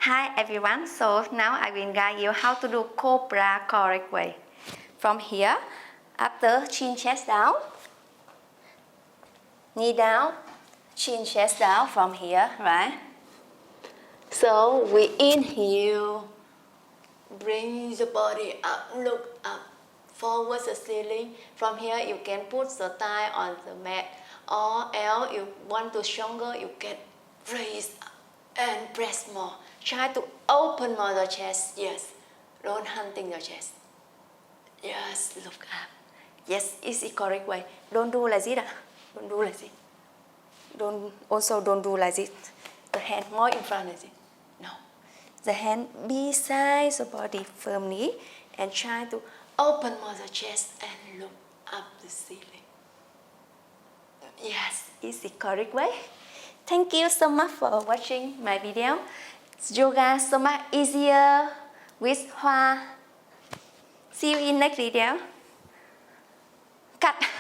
Hi everyone, so now I will guide you how to do Cobra correct way. From here, after chin chest down, knee down, chin chest down from here, right? So we inhale, bring the body up, look up, forward the ceiling. From here you can put the thigh on the mat, or else you want to stronger, you can raise up and press more. Try to open more the chest, yes. Don't hunting your chest. Yes, look up. Yes, it's the correct way. Don't do like this. Don't do like this. Don't do like this. The hand more in front of it. No. The hand beside the body firmly and try to open more the chest and look up the ceiling. Yes, it's the correct way. Thank you so much for watching my video. Yoga so much easier with Hoa. See you in next video. Cut.